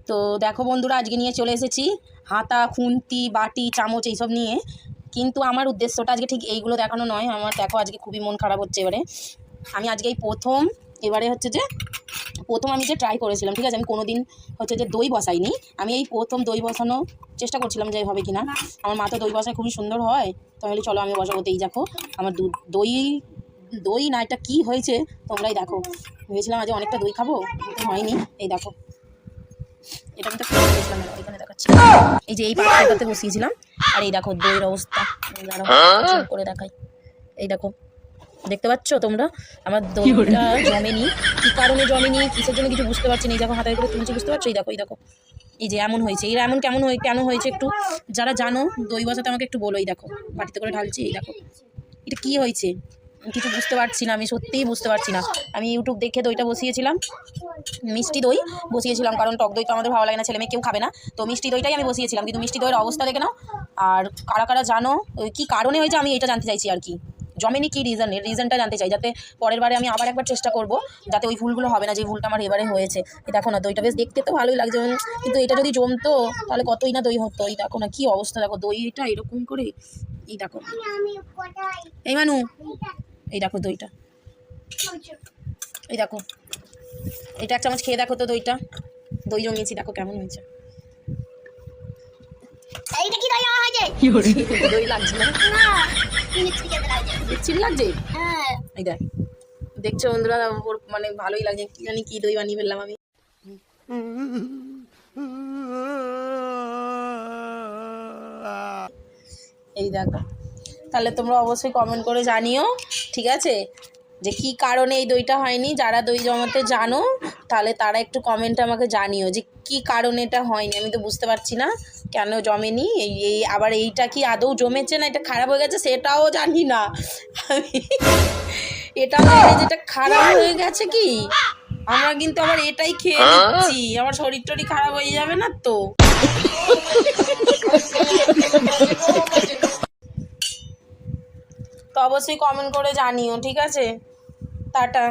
তো দেখো বন্ধুরা, আজকে নিয়ে চলে এসেছি হাতা, খুন্তি, বাটি, চামচ এইসব নিয়ে। কিন্তু আমার উদ্দেশ্যটা আজকে ঠিক এইগুলো দেখানো নয়। আমার দেখো আজকে খুবই মন খারাপ হচ্ছে। আমি আজকে এই প্রথম আমি যে ট্রাই করেছিলাম, ঠিক আছে, আমি কোনো দিন যে দই বসাইনি। আমি এই প্রথম দই বসানো চেষ্টা করছিলাম যে হবে কিনা। আমার মা তো দই বসায় খুবই সুন্দর হয়, তাহলে চলো আমি বসাবো। এই দেখো আমার দই না, এটা কী হয়েছে তোমরাই দেখো। ভেবেছিলাম আজ অনেকটা দই খাবো, কিন্তু হয়নি। এই দেখো এটা আমি তো খেয়েছিলাম, এখানে দেখাচ্ছি। এই যে এই পাত্রটাতে বসিয়েছিলাম, আর এই দেখো দইয়ের অবস্থা করে দেখাই। এই দেখো, দেখতে পাচ্ছ তোমরা আমার দইটা জমেনি। কী কারণে জমেনি, কিসের জন্য কিছু বুঝতে পারছি না। এই দেখো হাতায় করে তুলছি, বুঝতে পারছো? এই দেখো এই যে এমন হয়েছে। এমন কেন হয়েছে একটু যারা জানো দই বসাতে আমাকে একটু বলো। এই দেখো বাটিতে করে ঢালছি। এই দেখো এটা কী হয়েছে কিছু বুঝতে পারছি না, আমি সত্যিই বুঝতে পারছি না। আমি ইউটিউব দেখে দইটা বসিয়েছিলাম, মিষ্টি দই বসিয়েছিলাম, কারণ টক দই তো আমাদের ভালো লাগে না, ছেলে মেয়ে কেউ খাবে না। তো মিষ্টি দইটাই আমি বসিয়েছিলাম, কিন্তু মিষ্টি দইয়ের অবস্থা দেখে নাও। আর কারা জানো কী কারণে হয়েছে আমি এটা জানতে চাইছি আর কি। জমেনি কী রিজনটা জানতে চাই, যাতে পরের বারে আমি আবার একবার চেষ্টা করব, যাতে ওই ভুলগুলো হবে না যে ভুলটা আমার এবারে হয়েছে। এই দেখো না, দইটা বেশ দেখতে তো ভালোই লাগছে, কিন্তু এটা যদি জমতো তাহলে কতই না দই হতো। এই দেখো না কী অবস্থা, দেখো দইটা এরকম করে। এই দেখো এই মানু, এই দেখো দইটা, এই দেখো এটা এক চামচ খেয়ে দেখো তো দই জমিয়েছি, দেখো কেমন হয়েছে। দই লাগছে না, লাগছে। এই দেখ, দেখছো বন্ধুরা, মানে ভালোই লাগছে। কি জানি কি দই বানিয়ে ফেললাম আমি। এই দেখো, তাহলে তোমরা অবশ্যই কমেন্ট করে জানিও, ঠিক আছে, যে কি কারণে এই দইটা হয়নি। যারা দই জমাতে জানো তাহলে তারা একটু কমেন্টে আমাকে জানিও যে কি কারণে এটা হয়নি। আমি তো বুঝতে পারছি না কেন জমেনি। এই আবার এইটা কি আদৌ জমেছে না এটা খারাপ হয়ে গেছে সেটাও জানি না আমি। এটা যেটা খারাপ হয়ে গেছে কি, আমরা কিন্তু আবার এটাই খেয়ে নিচ্ছি, আমার শরীর টরি খারাপ হয়ে যাবে না তো। তো অবশ্যই কমেন্ট করে জানিও, ঠিক আছে। টাটা।